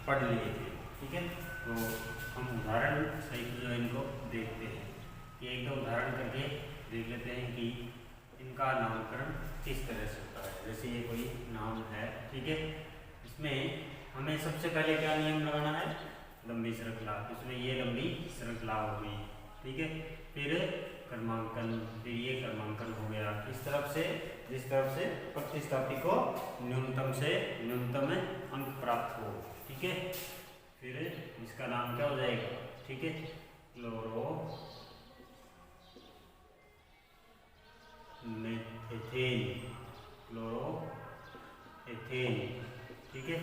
पढ़ लिए थे। ठीक है, तो हम उदाहरण सहित जो इनको देखते हैं कि एक दो उदाहरण करके देख लेते हैं कि इनका नामकरण किस तरह से होता है। जैसे ये कोई नाम है, ठीक है, इसमें हमें सबसे पहले क्या नियम लगाना है, लंबी श्रृंखला। इसमें ये लंबी श्रृंखला हो गई, ठीक है, फिर क्रमांकन, फिर ये क्रमांकन हो गया इस तरफ से, जिस तरफ से प्रतिस्थापी को न्यूनतम से न्यूनतम अंक प्राप्त हो। ठीक है, फिर इसका नाम क्या हो जाएगा, ठीक है, क्लोरो एथेन, क्लोरो एथेन। ठीक है,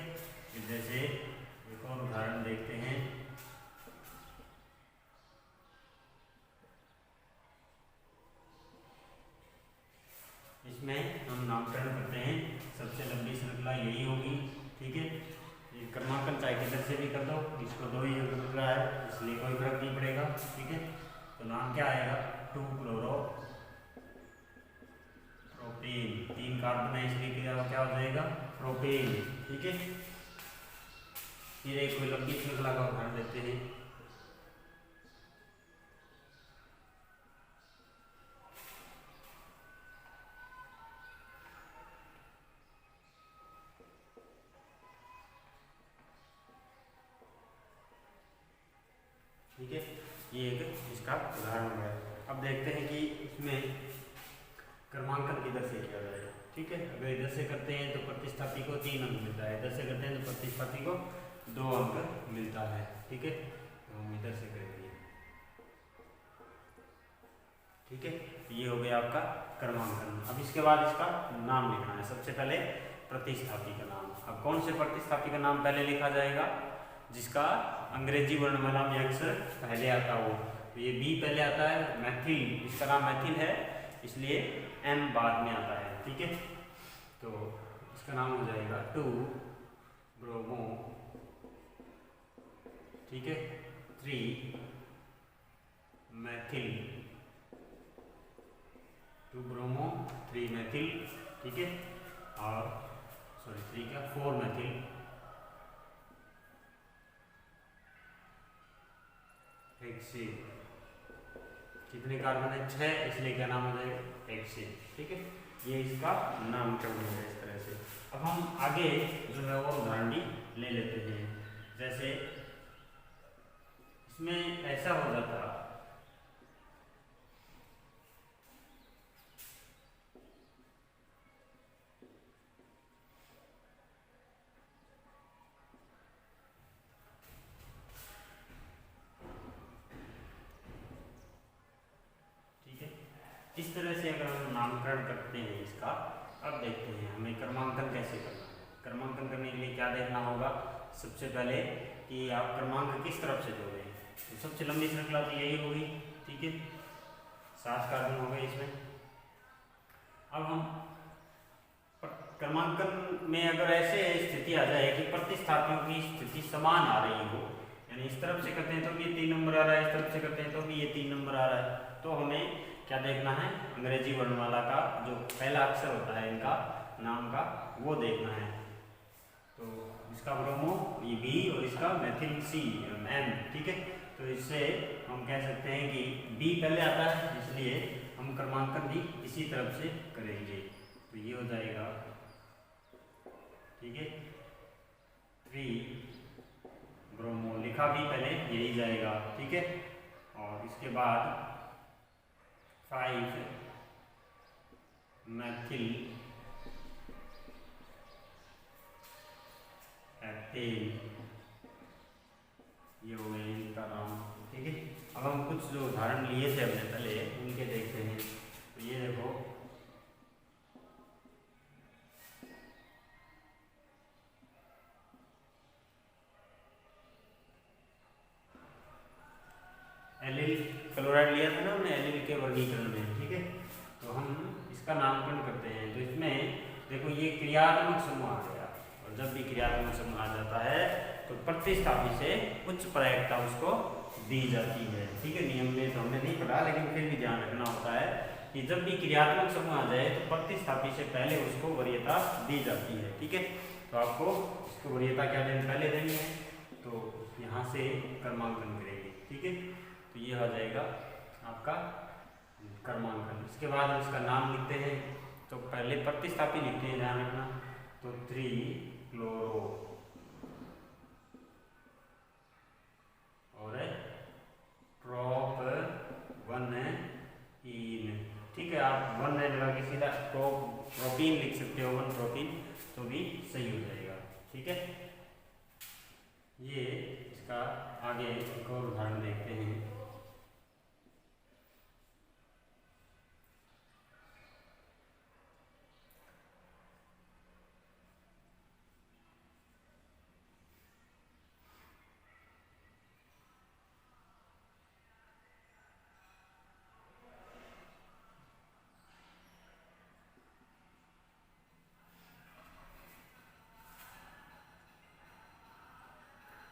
जैसे एक और उदाहरण देखते हैं। इसमें हम नामकरण करते हैं, सबसे लंबी श्रृंखला यही होगी। ठीक है, ये क्रमांकन चाहे किधर से भी कर दो, इसको 2 ही अंक मिल रहा है इसलिए कोई फर्क नहीं पड़ेगा। ठीक है, तो नाम क्या आएगा, 2 क्लोरो प्रोपेन, 3 कार्बन है इसलिए क्या हो जाएगा, प्रोपेन। ठीक है, फिर एक कोई लंबी श्रृंखला का उदाहरण देते हैं। ठीक है, ये एक इसका उदाहरण हो गया। अब देखते हैं कि इसमें क्रमांकन किधर से किया जाएगा। ठीक है, अगर इधर से करते हैं तो प्रतिस्थापी को 3 अंक मिलता है, इधर से करते हैं तो प्रतिस्थापी को 2 अंक मिलता है। ठीक है, तो हम इधर से करेंगे। ठीक है, ये हो गया आपका क्रमांकन। अब इसके बाद इसका नाम लिखना है। सबसे पहले प्रतिस्थापी का नाम। अब कौन से प्रतिस्थापी का नाम पहले लिखा जाएगा, जिसका अंग्रेजी वर्णमाला में अक्षर पहले आता हो। तो ये बी पहले आता है, मैथिल, इसका नाम मैथिल है इसलिए एम बाद में आता है। ठीक है, तो इसका नाम हो जाएगा 2 ब्रोमो, ठीक है, 3 मैथिल, 2 ब्रोमो 3 मैथिल। ठीक है, और सॉरी 3 क्या 4 मैथिल हेक्सेन। कितने कार्बन है, 6, इसलिए क्या नाम हो जाएगा, हेक्सेन। ठीक है, ये इसका नामकरण है इस तरह से। अब हम आगे जो है वो उदाहरण भी ले लेते हैं। जैसे इसमें ऐसा हो जाता, इस तरह से अगर हम नामकरण करते हैं इसका। अब देखते हैं हमें क्रमांकन कैसे करना है। क्रमांकन करने के लिए क्या देखना होगा, सबसे पहले कि आप क्रमांक किस तरफ से जोड़े हैं। तो सबसे लंबी श्रृंखला तो यही होगी। ठीक है, 7 कार्बन हो गए इसमें। अब हम क्रमांकन में अगर ऐसे स्थिति आ जाए कि प्रतिस्थापियों की स्थिति समान आ रही हो, यानी इस तरफ से करते हैं तो भी ये 3 नंबर आ रहा है, इस तरफ से करते हैं तो भी ये 3 नंबर आ रहा है, तो हमें क्या देखना है, अंग्रेजी वर्णमाला का जो पहला अक्षर होता है इनका नाम का, वो देखना है। तो इसका ब्रोमो ये बी और इसका मैथिल सी एम। ठीक है, तो इससे हम कह सकते हैं कि बी पहले आता है इसलिए हम क्रमांकन भी इसी तरफ से करेंगे। तो ये हो जाएगा, ठीक है, 3 ब्रोमो लिखा भी पहले यही जाएगा। ठीक है, और इसके बाद 5 मैथिल एथेन, ये हो गए इनका नाम। ठीक है, अब हम कुछ जो उदाहरण लिए थे हमने पहले उनके देखते हैं। तो ये देखो, एलिल क्लोराइड लिया था ना हमने एलिल के वर्गीकरण में। ठीक है, तो हम इसका नामकरण करते हैं। तो इसमें देखो ये क्रियात्मक समूह आ गया, और जब भी क्रियात्मक समूह आ जाता है तो प्रतिस्थापी से उच्च प्रायिकता उसको दी जाती है। ठीक है, नियम में तो हमने नहीं पढ़ा लेकिन फिर भी ध्यान रखना होता है कि जब भी क्रियात्मक समूह आ जाए तो प्रतिस्थापी से पहले उसको वरीयता दी जाती है। ठीक है, तो आपको इसको वरीयता क्या देनी, पहले देनी है। से क्रमांकन करेंगे। ठीक है, तो ये हो जाएगा आपका क्रमांकन। इसके बाद हम इसका नाम लिखते हैं, तो पहले प्रतिस्थापी लिखते हैं, ध्यान रखना। तो 3 क्लोरो और प्रोपीन। ठीक है, आप 1 लगा के सीधा प्रोपीन लिख सकते हो, 1 प्रोपीन, तो भी सही हो जाएगा। ठीक है, ये इसका आगे एक और उदाहरण देखते हैं।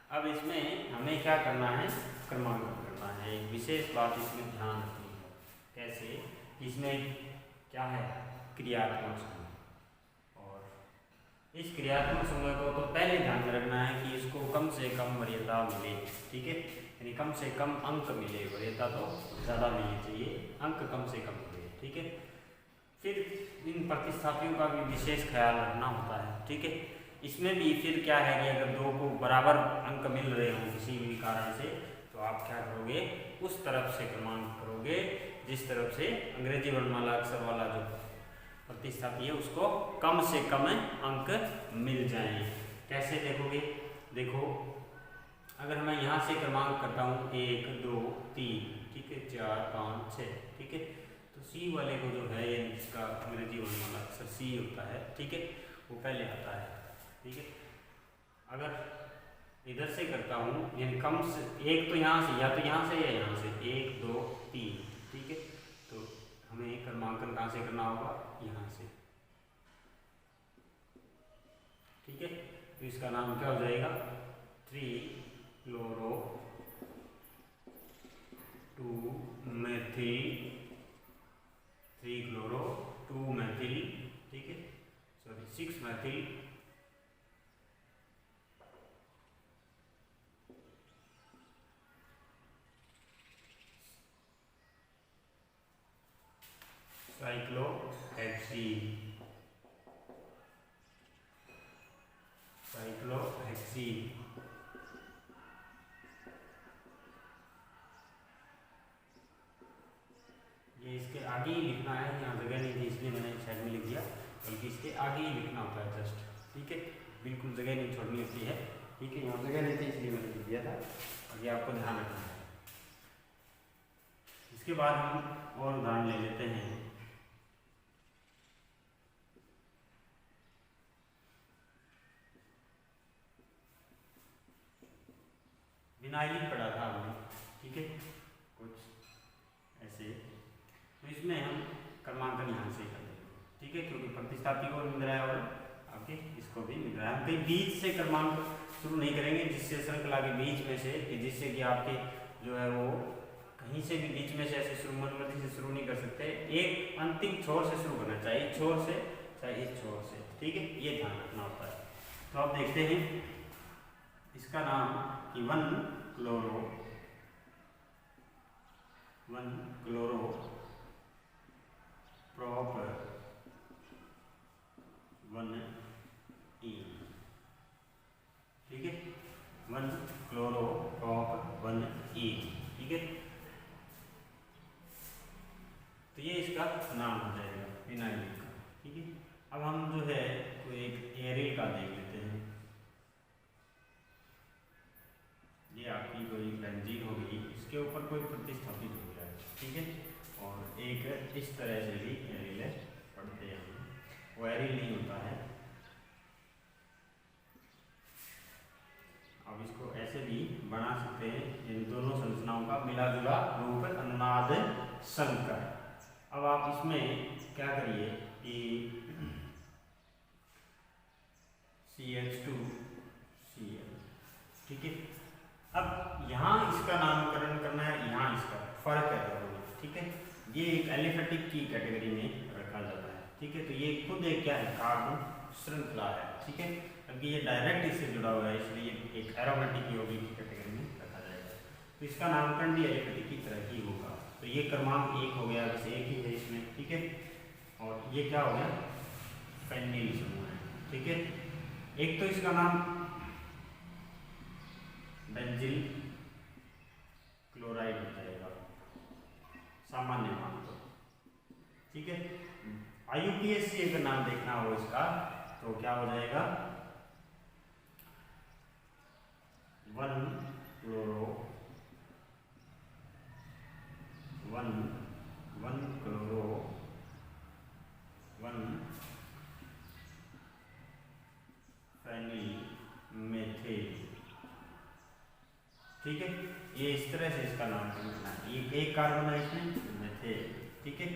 अब इसमें हमें क्या करना है, क्रमांकन करना है। एक विशेष बात इसमें ध्यान रखनी है। कैसे, इसमें क्या है, क्रियात्मक समूह, और इस क्रियात्मक समूह को तो पहले ध्यान में रखना है कि इसको कम से कम वरीयता मिले। ठीक है, यानी कम से कम अंक मिले, वरीयता तो ज़्यादा मिलनी चाहिए, अंक कम से कम मिले। ठीक है, फिर इन प्रतिस्थापियों का भी विशेष ख्याल रखना होता है। ठीक है, इसमें भी फिर क्या है कि अगर दो को बराबर अंक मिल रहे हों किसी भी कारण से, तो आप क्या करोगे, उस तरफ से क्रमांक करोगे जिस तरफ से अंग्रेजी वर्णमाला अक्षर वाला जो प्रतिस्थापी है उसको कम से कम अंक मिल जाएं। कैसे देखोगे, देखो अगर मैं यहाँ से क्रमांक करता हूँ 1 2 3, ठीक है, 4 5 6, ठीक है, तो सी वाले को जो है, ये जिसका अंग्रेजी वर्णमाला अक्षर सी होता है, ठीक है, वो पहले आता है। ठीक है, अगर इधर से करता हूँ, यानी कम से एक तो यहाँ से, या तो यहाँ से या यहाँ से, 1 2 3, ठीक है, तो हमें क्रमांकन कहाँ से करना होगा, यहाँ से। ठीक है, तो इसका नाम क्या हो जाएगा, 3 क्लोरो 2 मेथिल, 3 क्लोरो 2 मेथिल, ठीक है, सॉरी 6 मेथिल साइक्लोहेक्सीन, साइक्लोहेक्सीन। ये इसके आगे ही लिखना है, यहाँ जगह नहीं थी इसलिए मैंने साइड में लिख दिया, बल्कि इसके आगे ही लिखना होता है जस्ट। ठीक है, बिल्कुल जगह नहीं छोड़नी होती है। ठीक है, यहाँ जगह नहीं थी इसलिए मैंने लिख दिया था, और ये आपको ध्यान रखना है। इसके बाद हम और उदाहरण ले लेते हैं। विनाइलिन पढ़ा था हमने, ठीक है, कुछ ऐसे, तो इसमें हम क्रमांकन यहाँ से कर देंगे। ठीक है, क्योंकि प्रतिस्थापी को मिल रहा है और आपके इसको भी मिल रहा है। हम कहीं बीच से क्रमांक शुरू नहीं करेंगे, जिससे श्रृंखला के बीच में से, जिससे कि आपके जो है वो कहीं से भी बीच में से ऐसे शुरू, मनमर्जी से शुरू नहीं कर सकते, एक अंतिम छोर से शुरू करना चाहिए, छोर से चाहे इस छोर से। ठीक है, ये ध्यान रखना होता है। तो आप देखते हैं इसका नाम कि 1 क्लोरो 1 1 ठीक है, 1 क्लोरो प्रॉप 1 E, ठीक है, तो ये इसका नाम हो जाएगा विनाइलिन का। ठीक है, अब हम जो है कोई एक एरिल का देख लेते हैं। ये आपकी कोई बेंजीन होगी, इसके ऊपर कोई प्रतिस्थापित हो गया है। ठीक है, और एक इस तरह से भी एरिल पढ़ते हैं, वो एरिल नहीं होता है। अब इसको ऐसे भी बना सकते हैं, इन दोनों संरचनाओं का मिला जुला रूप अनुनाद संकर। अब आप इसमें क्या करिए कि CH2Cl, ठीक है, अब यहाँ इसका नामकरण करना है, यहाँ इसका फर्क है दोनों। ठीक है, ये एक एलिफेटिक की कैटेगरी में रखा जाता है। ठीक है, तो ये खुद एक क्या है, कार्बन श्रृंखला है। ठीक है, क्योंकि ये डायरेक्ट इससे जुड़ा हुआ है, इसलिए एक एरोमेटिक यौगिक की कैटेगरी में तो इसका नामकरण भी एलिफेटिक की तरह ही होगा। तो ये क्रमांक 1 हो गया, बस एक ही है इसमें, ठीक है। और ये क्या हो गया, फेनिल समूह है, ठीक है। एक तो इसका नाम बेंजील क्लोराइड हो जाएगा सामान्य मान तो, ठीक है। IUPAC अगर नाम देखना हो इसका तो क्या हो जाएगा, 1 क्लोरो 1 क्लोरो 1 फेनिल मेथिल, ठीक है। ये इस तरह से इसका नामकरण करना है। ये एक कार्बन है इसमें मेथिल, ठीक है।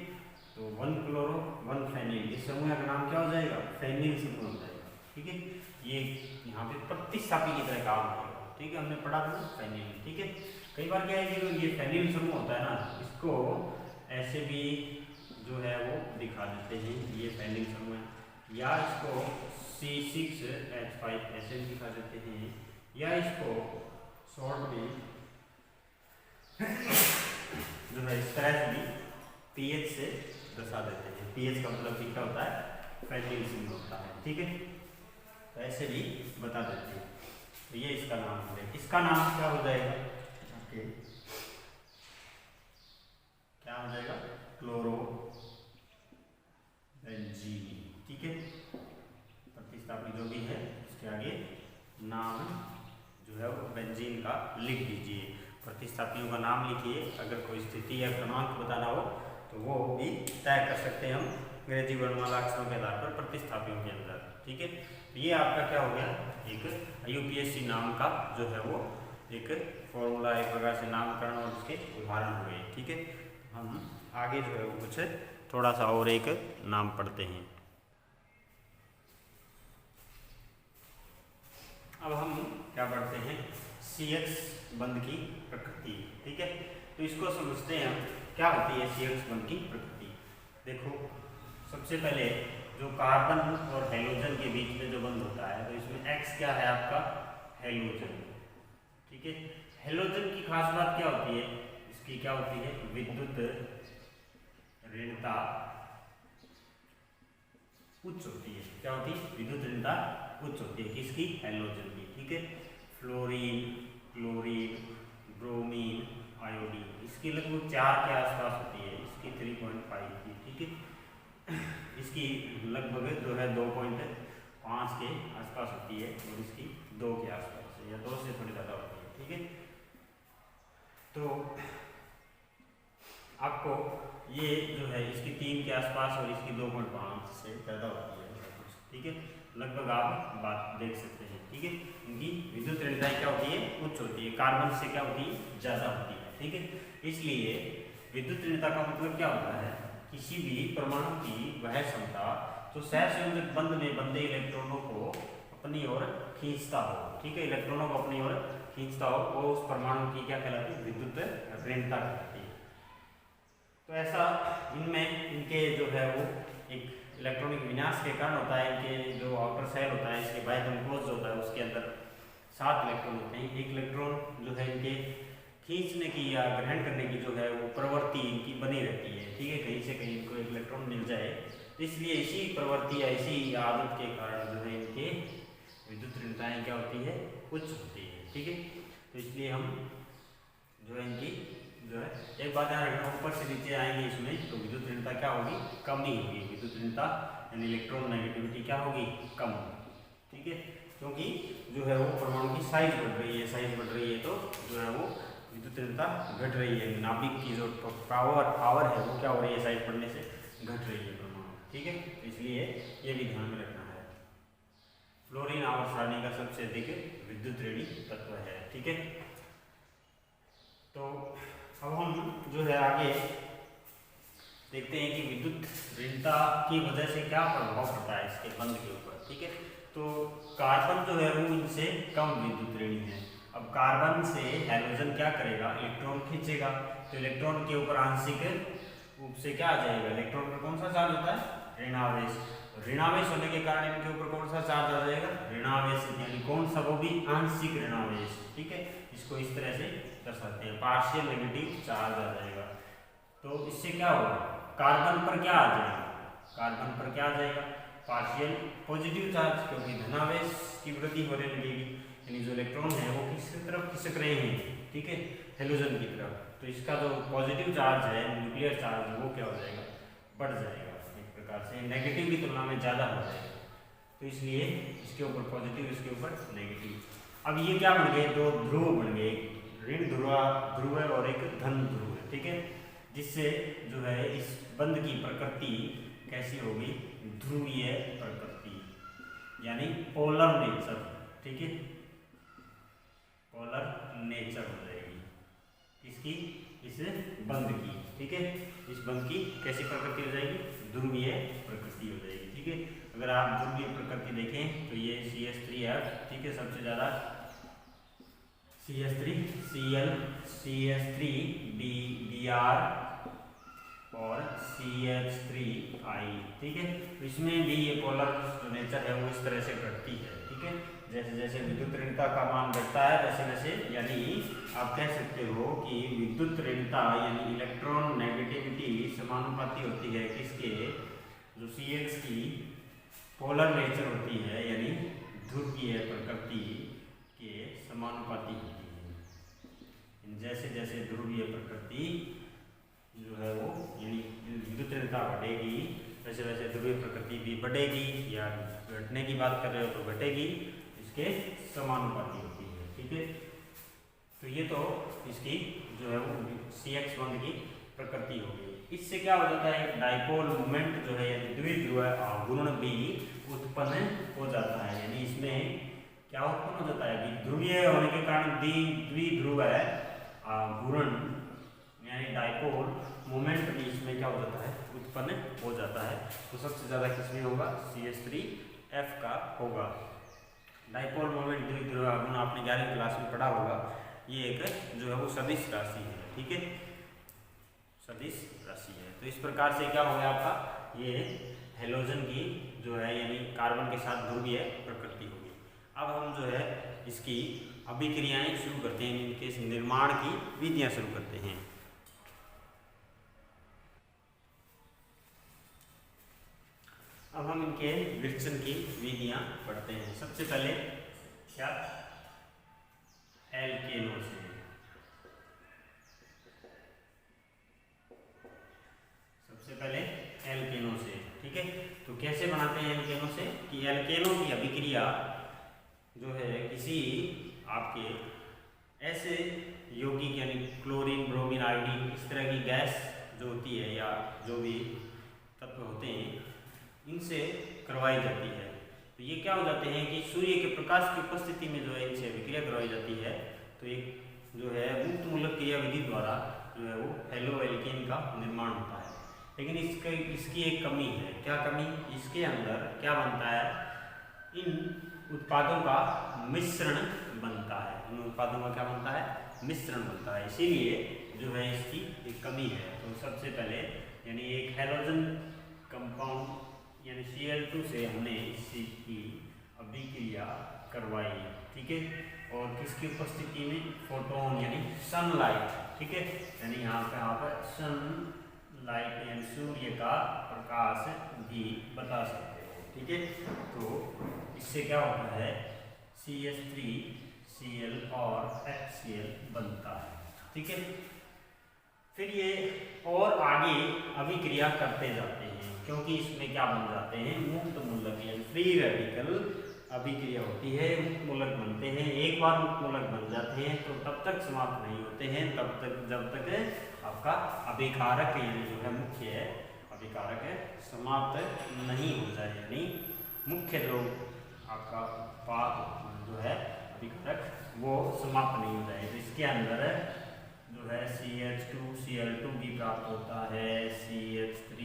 तो 1 क्लोरो 1 फेनिल, इस समूह का नाम क्या हो जाएगा, फेनिल समूह हो जाएगा, ठीक है। ये यहाँ पे प्रतिस्थापी की तरह काम करेगा, ठीक है, हमने पढ़ा था फेनिल, ठीक है। कई बार क्या है कि ये फेनिल समूह होता है ना, इसको ऐसे भी जो है वो दिखा देते हैं, ये फेनिल समूह है, या इसको C6H5 ऐसे भी दिखा देते हैं, या इसको शॉर्ट में जो है इस तरह से भी पीएच से दर्शा देते हैं। पीएच का मतलब क्या होता है, फेनिल समूह होता है, ठीक है। तो ऐसे भी बता देते हैं। तो ये इसका नाम है, इसका नाम क्या हो जाएगा, ओके, क्या हो जाएगा, क्लोरो बेंजीन, ठीक है। प्रतिस्थापी जो भी है इसके आगे नाम जो है वो बेंजीन का लिख दीजिए। प्रतिस्थापियों का नाम लिखिए, अगर कोई स्थिति या क्रमांक बताना हो तो वो भी तय कर सकते हैं हम अंग्रेजी वर्णमाला अक्षरों के आधार पर प्रतिस्थापियों के अंदर, ठीक है। ये आपका क्या हो गया, एक IUPAC नाम का जो है वो एक फॉर्मूला, एक प्रकार से नामकरण और उसके उदाहरण हो गए, ठीक है। हम आगे जो है वो कुछ थोड़ा सा और एक नाम पढ़ते हैं। अब हम क्या पढ़ते हैं, CX बंध की प्रकृति, ठीक है। तो इसको समझते हैं हम, क्या होती है CX बंध की प्रकृति। देखो, सबसे पहले जो कार्बन और हेलोजन के बीच में जो बंध होता है, तो इसमें X क्या है आपका, हेलोजन, ठीक है। हेलोजन की खास बात क्या होती है, इसकी क्या होती है, विद्युत ऋणता उच्च होती है। क्या होती है, विद्युत ऋणता उच्च होती है, किसकी, हेलोजन की, ठीक है। फ्लोरीन, क्लोरीन, ब्रोमीन, आयोडीन, इसकी लगभग 4 के आसपास होती है, इसकी 3.5 की, ठीक है। इसकी लगभग जो है 2.5 के आसपास होती है, और इसकी 2 के आसपास है, या 2 से थोड़ी ज़्यादा होती है, ठीक है। तो आपको ये जो है इसकी 3 के आसपास और इसकी 2.5 से ज़्यादा होती है, ठीक है। लगभग आप बात देख सकते हैं, ठीक है। इनकी विद्युत ऋणताएं क्या होती है, उच्च होती है, कार्बन से क्या होती है, ज़्यादा होती है, ठीक है। इसलिए विद्युत ऋणता का मतलब क्या होता है, किसी भी परमाणु की वह क्षमता जो सहसंयोजक बंध में बंधे इलेक्ट्रॉनों को अपनी ओर खींचता हो, ठीक है, इलेक्ट्रॉनों को अपनी ओर खींचता हो, वो उस परमाणु की क्या कहलाती है, विद्युत ऋणता कहलाती है। तो ऐसा इनमें इनके जो है वो एक इलेक्ट्रॉनिक विन्यास के कारण होता है, इनके जो आउटर शेल होता है, इसके बाह्य कंपोज होता है, उसके अंदर 7 इलेक्ट्रॉन होते हैं। एक इलेक्ट्रॉन जो है इनके खींचने की या ग्रहण करने की जो है वो प्रवृत्ति इनकी बनी रहती है, ठीक है, कहीं से कहीं इनको एक इलेक्ट्रॉन मिल जाए, इसलिए इसी प्रवृत्ति या इसी आदत के कारण जो है इनके विद्युत ऋणताएं क्या होती है, उच्च होती है, ठीक है। तो इसलिए हम जो है इनकी जो है एक बात ध्यान रखना, ऊपर से नीचे आएंगे इसमें तो विद्युत ऋणता क्या होगी, कम ही होगी, विद्युत ऋणता यानी इलेक्ट्रॉन नेगेटिविटी क्या होगी, कम, ठीक है। क्योंकि जो है वो परमाणु की साइज बढ़ रही है, साइज बढ़ रही है तो जो है वो विद्युत ऋणता घट रही है, नाभिक की जो पावर है वो क्या हो रही है, साइज बढ़ने से घट रही है परमाणु, ठीक है। इसलिए ये भी ध्यान में रखना है। फ्लोरीन आवर्त सारणी का सबसे अधिक विद्युत ऋणी तत्व है, ठीक है। तो अब हम जो है आगे देखते हैं कि विद्युत ऋणता की वजह से क्या प्रभाव पड़ता है इसके बंध के ऊपर, ठीक है। तो कार्बन जो है वो इनसे कम विद्युत ऋणी है। अब कार्बन से हाइड्रोजन क्या करेगा, इलेक्ट्रॉन खींचेगा, तो इलेक्ट्रॉन के ऊपर आंशिक रूप से क्या आ जाएगा, इलेक्ट्रॉन पर कौन सा चार्ज होता है, ऋणावेश। ऋणावेश होने के कारण इनके ऊपर कौन सा चार्ज आ जाएगा, ऋणावेश, यानी कौन सा, वो भी आंशिक ऋणावेश। ठीक है, इसको इस तरह से कर सकते हैं, पार्शियल नेगेटिव चार्ज आ जाएगा। तो इससे क्या होगा, कार्बन पर क्या आ जाएगा, कार्बन पर क्या आ जाएगा, पार्शियल पॉजिटिव चार्ज, क्योंकि धनावेश की वृद्धि होने लगेगी, यानी जो इलेक्ट्रॉन है वो किसकी तरफ खिसक रहे हैं, ठीक है, हेलोजन की तरफ। तो इसका जो पॉजिटिव चार्ज है, न्यूक्लियर चार्ज, वो क्या हो जाएगा, बढ़ जाएगा, एक प्रकार से नेगेटिव की तुलना में ज़्यादा हो जाएगा। तो इसलिए इसके ऊपर पॉजिटिव, इसके ऊपर नेगेटिव। अब ये क्या बन गए, दो ध्रुव बन गए, ऋण ध्रुव है और एक धन ध्रुव है। ठीक है, जिससे जो है इस बंध की प्रकृति कैसी होगी, ध्रुवीय प्रकृति, यानी पोलर नेचर। ठीक है, पोलर नेचर हो जाएगी इसकी, इस बंध की। ठीक है, इस बंध की कैसी प्रकृति हो जाएगी, ध्रुवीय प्रकृति हो जाएगी। ठीक है, अगर आप ध्रुवीय प्रकृति देखें तो ये CH3F, ठीक है, सबसे ज्यादा CH3Cl, CH3Br और CH3I। ठीक है, तो इसमें भी ये पोलर जो नेचर है वो इस तरह से घटती है। ठीक है, जैसे जैसे विद्युत ऋणता का मान बढ़ता है वैसे वैसे, यानी आप कह सकते हो कि विद्युत ऋणता यानी इलेक्ट्रॉन नेगेटिविटी समानुपाती होती है किसके, जो CH की पोलर नेचर होती है, यानी ध्रुवीय प्रकृति के समानुपाती होती है। जैसे जैसे ध्रुवीय प्रकृति जो है वो, यानी विद्युत ऋणता बढ़ेगी, वैसे वैसे ध्रुवीय प्रकृति भी बढ़ेगी, या घटने की बात कर रहे हो तो घटेगी, इसके समानुपाती होती है। ठीक है, तो ये तो इसकी जो है वो CH बंध की प्रकृति होगी। इससे क्या हो जाता है, डाइपोल मोमेंट जो है, यानी द्विध्रुव आघूर्ण भी उत्पन्न हो जाता है। यानी इसमें क्या उत्पन्न हो जाता है कि ध्रुवीय होने के कारण द्विध्रुव आघूर्ण यानी डाइपोल मोमेंट भी इसमें क्या हो जाता है, उत्पन्न हो जाता है। तो सबसे ज्यादा किसमें होगा, CH3F का होगा। डाइपोल मोमेंट द्विध्रुव आघूर्ण आपने 11वीं क्लास में पढ़ा होगा, ये एक जो है वो सदिश राशि है। ठीक है, सदिश राशि है। तो इस प्रकार से क्या हो गया आपका, ये हेलोजन की जो है यानी कार्बन के साथ ध्रुवीय प्रकृति होगी। अब हम जो है इसकी अभिक्रियाएं शुरू करते हैं, इनके निर्माण की विधियां शुरू करते हैं। अब हम इनके विरचन की विधियां पढ़ते हैं। सबसे पहले क्या, एल्केनों से। सबसे पहले एल्केनों से। ठीक है, तो कैसे बनाते हैं एल्केनों से, कि एल्केनों की अभिक्रिया जो है किसी आपके ऐसे यौगिक यानी क्लोरीन, ब्रोमीन, आयोडीन, इस तरह की गैस जो होती है या जो भी तत्व होते हैं, इनसे करवाई जाती है। तो ये क्या हो जाते हैं कि सूर्य के प्रकाश की उपस्थिति में जो है इनसे अभिक्रिया करवाई जाती है। तो एक जो है मुक्त मूलक क्रियाविधि द्वारा जो है वो हेलो एल्केन का निर्माण होता है। लेकिन इसकी एक कमी है। क्या कमी, इसके अंदर क्या बनता है, इन उत्पादों का मिश्रण बनता है। इन उत्पादों का क्या बनता है, मिश्रण बनता है। इसीलिए जो है इसकी एक कमी है। तो सबसे पहले यानी एक हेलोजन कंपाउंड यानी Cl2 से हमने इसी की अभिक्रिया करवाई। ठीक है, और किसकी उपस्थिति में, फोटोन यानी सनलाइट। ठीक है, यानी यहाँ पर सनलाइट यानी सूर्य का प्रकाश भी बता सकते हो। ठीक है, तो इससे क्या होता है, CH3Cl और HCl बनता है। ठीक है, फिर ये और आगे अभिक्रिया करते जाते हैं, क्योंकि इसमें क्या बन जाते हैं, मुक्त मूलक यानी फ्री रेडिकल अभिक्रिया होती है, मुक्त मूलक बनते हैं। एक बार मुक्त मूलक बन जाते हैं तो तब तक समाप्त नहीं होते हैं, तब तक जब तक आपका अभिकारक यानी जो है मुख्य है अभिकारक है समाप्त नहीं हो जाए, यानी मुख्य जो आपका उत्पाद जो है अभिकारक वो समाप्त नहीं हो जाए। तो इसके अंदर जो है CH2Cl2 भी प्राप्त होता है, CHCl3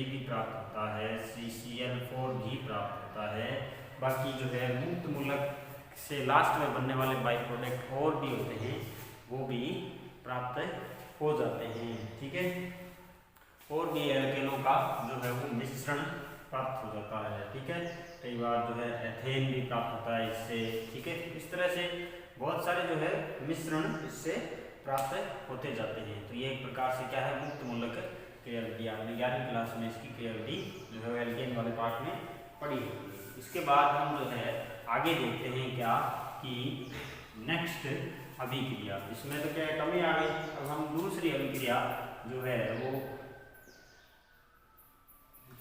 भी प्राप्त होता है, CCl4 भी प्राप्त होता है। बाकी जो है मुक्त मूलक से लास्ट में बनने वाले बाई प्रोडक्ट और भी होते हैं, वो भी प्राप्त हो जाते हैं। ठीक है, और भी एल्केनों का जो है वो मिश्रण प्राप्त हो जाता है। ठीक है, कई बार जो है एथेन भी प्राप्त होता है इससे। ठीक है, इस तरह से बहुत सारे जो है मिश्रण इससे प्राप्त होते जाते हैं। तो ये एक प्रकार से क्या है, मुक्त मूलक क्रियाविधि। आपने 11वीं क्लास में इसकी क्रियाविधि जो है एल्केन वाले पार्ट में पढ़ी होगी। इसके बाद हम जो है आगे देखते हैं क्या कि नेक्स्ट अभिक्रिया। इसमें तो क्या कमी आ गई, अब हम दूसरी अभिक्रिया जो है वो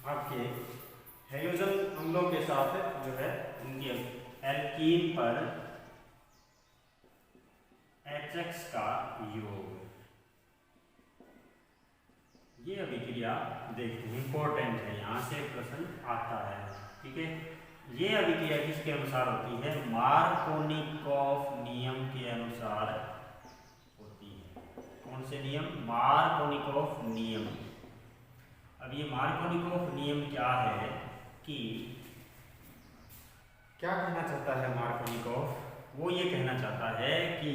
आपके हेलोजन अम्लों के साथ जो है उनकी एल्कीन पर HX का योग, ये अभिक्रिया देखते हैं, इंपॉर्टेंट है, यहाँ से प्रश्न आता है। ठीक है, ये अभिक्रिया किसके अनुसार होती है, मार्कोनिकॉफ नियम के अनुसार होती है। कौन से नियम, मार्कोनिकॉफ नियम। अब ये मार्कोनिकॉफ नियम क्या है कि क्या कहना चाहता है मार्कोनिकॉफ, वो ये कहना चाहता है कि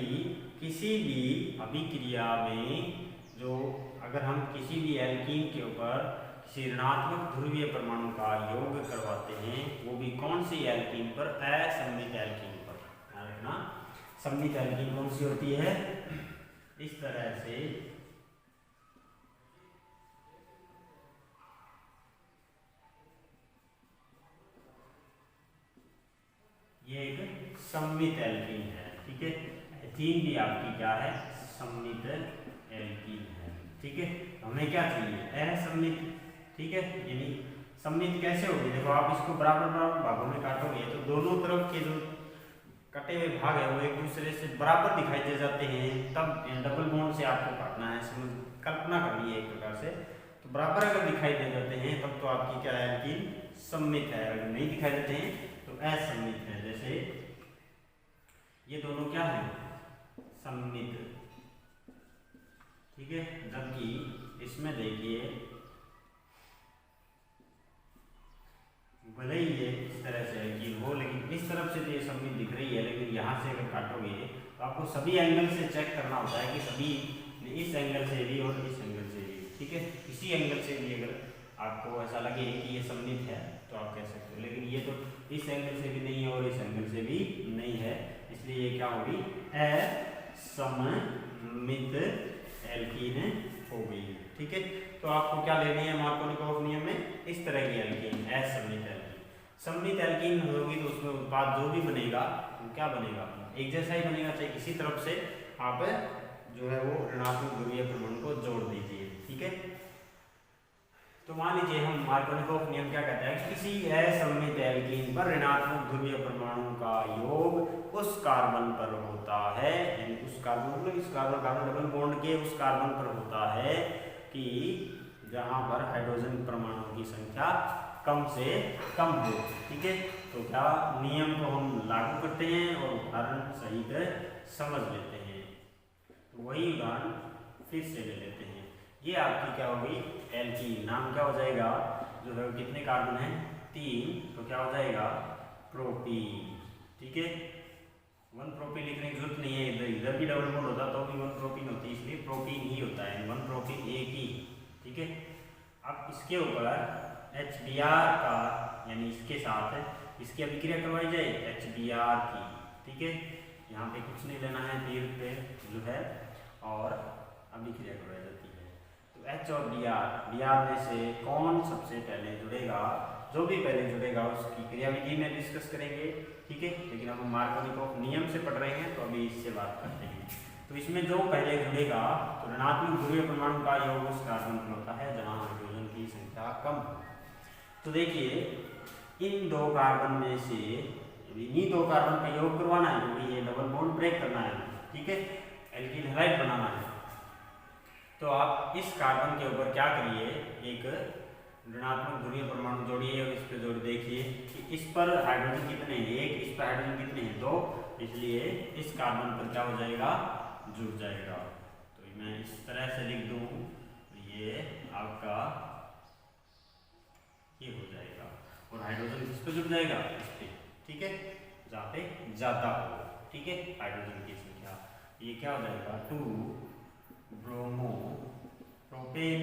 किसी भी अभिक्रिया में जो अगर हम किसी भी एल्कीन के ऊपर किसी ऋणात्मक ध्रुवीय परमाणु का योग करवाते हैं, वो भी कौन सी एल्कीन पर, असममित एल्कीन पर। ध्यान रखना, सममित एल्कीन कौन सी होती है, इस तरह से ये एक सममित एल्कीन है। ठीक है, एथीन भी आपकी क्या है, सममित एल्कीन है। ठीक है, हमें क्या चाहिए, असममित। ठीक है, यानी सममित कैसे होगी, देखो आप इसको बराबर बराबर भागों में काटोगे तो दोनों तरफ के जो कटे हुए भाग है वो एक दूसरे से बराबर दिखाई दे जाते हैं। तब डबल बॉन्ड से आपको काटना है, समझ कल्पना करनी है एक प्रकार से। तो बराबर अगर दिखाई दे जाते हैं तब तो आपकी क्या है, एल्कीन सममित है। अगर नहीं दिखाई देते हैं तो असममित है। जैसे ये दोनों क्या है, सममित। ठीक है, जबकि इसमें देखिए भले ही ये इस तरह से एल्कीन हो, लेकिन इस तरफ से तो ये सममित दिख रही है, लेकिन यहाँ से अगर काटोगे तो आपको सभी एंगल से चेक करना होता है कि सभी इस एंगल से भी और इस एंगल से भी। ठीक है, किसी एंगल से भी अगर आपको ऐसा लगे कि ये सममित है तो आप कह सकते हो, लेकिन ये तो इस एंगल से भी नहीं है और इस एंगल से भी नहीं है, इसलिए ये क्या होगी, असममित एल्कीन हो गई। ठीक है, तो आपको क्या लेनी है मार्कोनिकॉफ नियम में, इस तरह की एल्कीन, असममित एल्कीन। सममित एल्कीन होगी तो उसमें उत्पाद जो भी बनेगा वो क्या बनेगा, एक जैसा ही बनेगा, चाहे किसी तरफ से आप जो है वो ऋणात्मक ध्रुवीय परमाणु को जोड़ दीजिए। ठीक है, तो मान लीजिए हम मार्कोनिकॉफ नियम क्या कहता है कि किसी असममित एल्कीन पर ऋणात्मक ध्रुवीय परमाणु का योग उस कार्बन पर होता है, यानी उस कार्बन मतलब इस कार्बन कार्बन डबल बॉन्ड के उस कार्बन पर होता है कि जहां पर हाइड्रोजन परमाणु की संख्या कम से कम हो। ठीक है, तो क्या नियम को हम लागू करते हैं और उदाहरण सहित समझ लेते हैं। तो वही उदाहरण फिर से ले लेते हैं। ये आपकी क्या होगी, एल्कीन, नाम क्या हो जाएगा, जो है कितने कार्बन है, 3, तो क्या हो जाएगा, प्रोपीन। ठीक है, 1 प्रोपीन लिखने की जरूरत नहीं है, इधर भी डबल बॉन्ड होता तो भी 1 प्रोपीन होती, इसलिए प्रोपीन ही होता है, 1 प्रोपीन एक ही। ठीक है, अब इसके ऊपर HBr का, यानी इसके साथ इसकी अभिक्रिया करवाई जाए HBr की। ठीक है, यहाँ पे कुछ नहीं लेना है, तीर पे जो है और अभिक्रिया करवाई जाती है। तो H और Br में से कौन सबसे पहले जुड़ेगा, जो भी पहले जुड़ेगा उसकी क्रियाविधि में डिस्कस करेंगे। ठीक है, लेकिन अब हम मार्कोनिकॉफ नियम से पढ़ रहे हैं तो अभी इससे बात करते हैं। तो इसमें जो पहले जुड़ेगा तो ऋणात्मक ध्रुवीय परमाणु का योग उस कार्बन पर होता है जहां हाइड्रोजन की संख्या कम हो। तो देखिए इन 2 कार्बन में से इन्हीं 2 कार्बन का योग करवाना है, क्योंकि ये डबल बॉन्ड ब्रेक करना है। ठीक है, एल्कीन हैलाइड बनाना है। तो आप इस कार्बन के ऊपर क्या करिए, एक ऋणात्मक ध्रुवीय परमाणु जोड़िए और इस पर जोड़ देखिए कि इस पर हाइड्रोजन कितने हैं, 1, इस पर हाइड्रोजन कितने हैं, 2, इसलिए इस कार्बन पर क्या हो जाएगा, जुड़ जाएगा। तो मैं इस तरह से लिख दूं, ये आपका ये हो जाएगा और हाइड्रोजन किस पे जुड़ जाएगा, इस पे। ठीक है, जहाँ पे ज्यादा हो। ठीक है, हाइड्रोजन की संख्या, ये क्या हो जाएगा, 2 ब्रोमो प्रोपेन।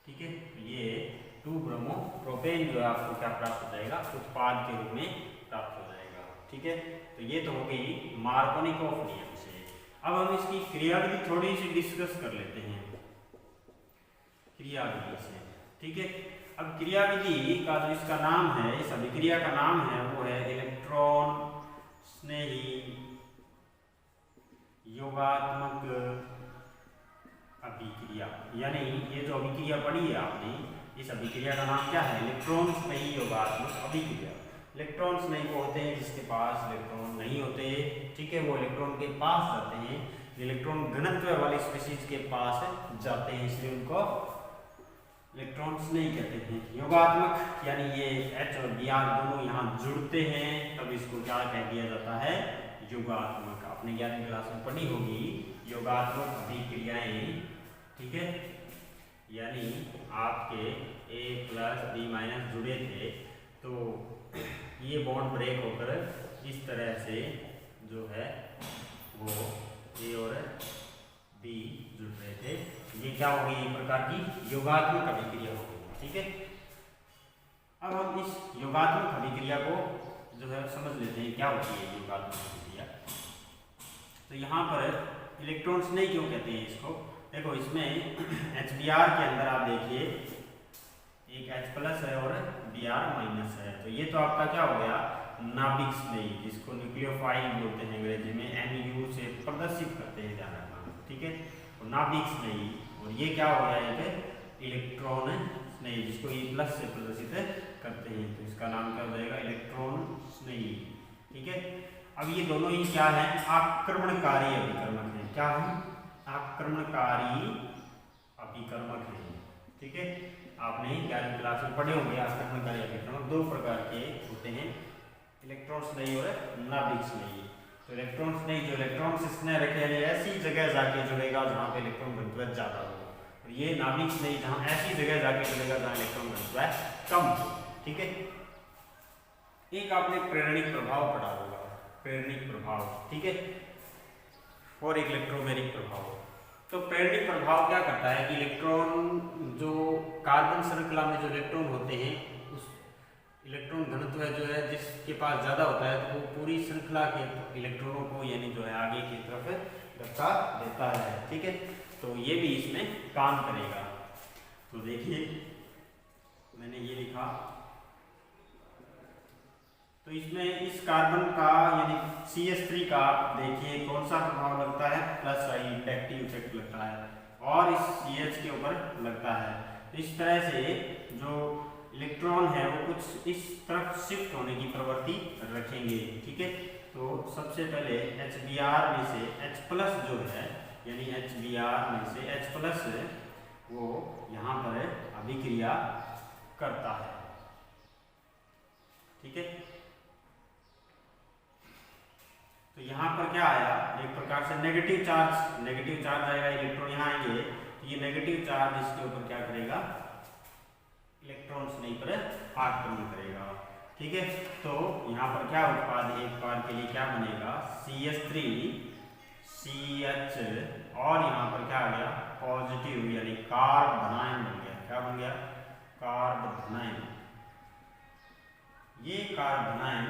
ठीक है, तो ये 2 ब्रोमो प्रोपेन जो है आपको क्या प्राप्त हो जाएगा, उत्पाद के रूप में प्राप्त हो जाएगा। ठीक है, तो ये तो हो गई मार्कोनिकॉफ नियम से। अब हम इसकी क्रियाविधि थोड़ी सी डिस्कस कर लेते हैं क्रियाविधि से। ठीक है, अब क्रियाविधि का जो इसका नाम है, इस अभिक्रिया का नाम है वो है इलेक्ट्रॉन स्नेही योगात्मक अभिक्रिया। यानी ये जो अभिक्रिया पढ़ी है आपने, इस अभिक्रिया का नाम क्या है, इलेक्ट्रॉन स्नेही योगात्मक अभिक्रिया। इलेक्ट्रॉन्स नहीं वो होते हैं जिसके पास इलेक्ट्रॉन नहीं होते। ठीक है, वो इलेक्ट्रॉन के पास जाते हैं, इलेक्ट्रॉन घनत्व वाली स्पीशीज के पास जाते हैं, इसलिए उनको इलेक्ट्रॉन्स नहीं कहते हैं। योगात्मक यानी ये H और Br दोनों यहाँ जुड़ते हैं, तब इसको क्या कह दिया जाता है, योगात्मक। आपने 11वीं क्लास में पढ़ी होगी योगात्मक अभिक्रियाएं। ठीक है, यानी आपके A प्लस B माइनस जुड़े थे, तो ये बॉन्ड ब्रेक होकर इस तरह से जो है वो A और B जुड़ रहे थे, ये क्या हो गई, एक प्रकार की योगात्मक अभिक्रिया हो गई। ठीक है, अब हम इस योगात्मक अभिक्रिया को जो है समझ लेते हैं क्या होती है योगात्मक अभिक्रिया। तो यहाँ पर इलेक्ट्रॉन्स नहीं क्यों कहते हैं इसको, देखो इसमें HBr के अंदर आप देखिए एक H प्लस है और Br माइनस है, तो ये तो आपका क्या हो गया, नाभिक स्नेही, जिसको न्यूक्लियोफाइल बोलते हैं अंग्रेजी में, NU से प्रदर्शित करते हैं, ध्यान रखना। ठीक है, तो नाभिक स्नेही, और ये क्या हो गया, एक इलेक्ट्रॉन स्नेही जिसको E प्लस से प्रदर्शित करते हैं, तो इसका नाम क्या हो जाएगा, इलेक्ट्रॉन स्नेही। ठीक है, अब ये दोनों ही क्या है, आक्रमणकारी अभिकर्मक है। क्या है, आक्रमणकारी अभिकर्मक है। ठीक है, आपने 11वीं क्लास में पढ़े होंगे आक्रमणकारी अभिकर्मक 2 प्रकार के होते हैं, इलेक्ट्रॉन स्नेही और नाभिक स्नेही। तो इलेक्ट्रॉन स्नेही जो इलेक्ट्रॉन से स्नेह रखे यानी ऐसी जगह जाके जुड़ेगा जहाँ पे इलेक्ट्रॉन घनत्व ज्यादा हो, और ये नाभिक स्नेही जहाँ ऐसी जगह जाके जुड़ेगा जहाँ इलेक्ट्रॉन घनत्व कम हो। ठीक है, एक आपने प्रेरणिक प्रभाव पढ़ा होगा, प्रेरणिक प्रभाव। ठीक है, और एक इलेक्ट्रोमेरिक प्रभाव। तो प्रेरणिक प्रभाव क्या करता है कि इलेक्ट्रॉन जो कार्बन श्रृंखला में जो इलेक्ट्रॉन होते हैं, उस इलेक्ट्रॉन घनत्व जो है जिसके पास ज़्यादा होता है, तो वो पूरी श्रृंखला के इलेक्ट्रॉनों को यानी जो है आगे की तरफ धक्का देता है। ठीक है, तो ये भी इसमें काम करेगा। तो देखिए मैंने ये लिखा, तो इसमें इस कार्बन का यानी CH3 का देखिए कौन सा प्रभाव लगता है, प्लस इंडक्टिव इफेक्ट लगता है, और इस CH के ऊपर लगता है। इस तरह से जो इलेक्ट्रॉन है वो कुछ इस तरफ शिफ्ट होने की प्रवृत्ति रखेंगे। ठीक है, तो सबसे पहले HBr में से H प्लस जो है, यानी HBr में से H प्लस वो यहाँ पर अभिक्रिया करता है। ठीक है, तो यहाँ पर क्या आया, एक प्रकार से नेगेटिव चार्ज आएगा, इलेक्ट्रॉन यहाँ आएंगे, तो ये नेगेटिव चार्ज इसके ऊपर क्या करेगा, इलेक्ट्रॉन्स नहीं पर आक्रमण करेगा। ठीक है, तो यहाँ पर क्या उत्पाद, एक बार के लिए क्या बनेगा, CH3 CH, और यहाँ पर क्या आ गया, पॉजिटिव यानी कार्बोनाइन बन गया। क्या बन गया, कार्बोनाइन। ये कार्बोनाइन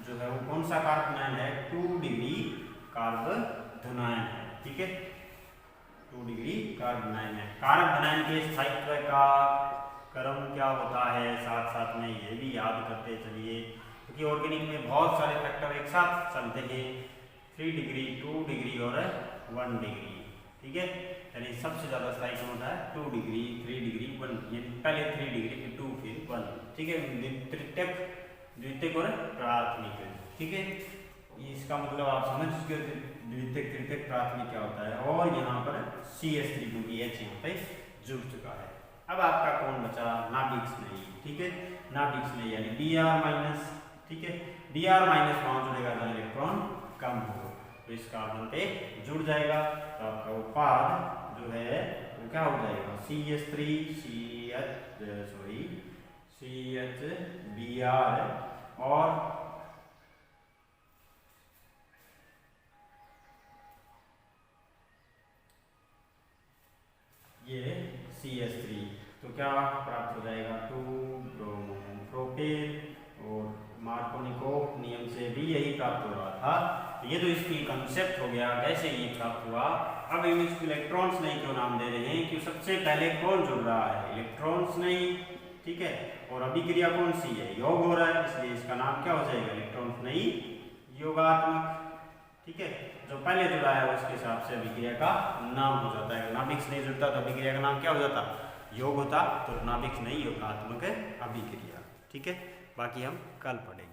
जो है वो कौन सा कार्बोनाइन है, 2 डिग्री कार्बोनाइन है। ठीक है, 2 डिग्री कार्बोनाइन है। कार्बोनाइन के स्थायित्व का क्रम क्या होता है, साथ साथ में ये भी याद करते चलिए, क्योंकि ऑर्गेनिक में बहुत सारे फैक्टर एक साथ चलते हैं, 3 डिग्री, 2 डिग्री और 1 डिग्री। ठीक है, यानी सबसे ज़्यादा स्थायी कौन होता है, 2 डिग्री, 3 डिग्री, 1, यानी पहले 3 डिग्री फिर 2 फिर 1। ठीक है, द्वितीयक और प्राथमिक। ठीक है, इसका मतलब आप समझ चुके हो द्वितीयक तृतीयक प्राथमिक क्या होता है, और यहाँ पर CH3 क्योंकि H यहाँ पे जुड़ चुका है। अब आपका कौन बचा, नाभिक स्नेही। ठीक है, नाभिक स्नेही यानी Br माइनस। ठीक है, Br माइनस वहाँ जुड़ेगा जहाँ इलेक्ट्रॉन कम हो, तो इस कार्बन पे जुड़ जाएगा, तो आपका उत्पाद जो है वो क्या हो जाएगा, CH Br और ये CH3, तो क्या प्राप्त हो जाएगा, 2-ब्रोमो-प्रोपेन। और मार्कोनिकोव नियम से भी यही प्राप्त हो रहा था। ये तो इसकी कंसेप्ट हो गया कैसे ये प्राप्त हुआ। अब हम इसको इलेक्ट्रॉन्स नहीं क्यों नाम दे रहे हैं, क्योंकि सबसे पहले कौन जुड़ रहा है, इलेक्ट्रॉन्स नहीं, ठीक है। और अभिक्रिया कौन सी है, योग हो रहा है, इसलिए इसका नाम क्या हो जाएगा, इलेक्ट्रॉन्स नहीं योगात्मक, ठीक है। जो पहले जुड़ा है उसके हिसाब से अभिक्रिया का नाम हो जाता है। नाभिक नहीं जुड़ता तो अभिक्रिया का नाम क्या हो जाता, योग होता, तो नाभिक नहीं योगात्मक अभिक्रिया, ठीक है। बाकी हम कल पढ़ेंगे।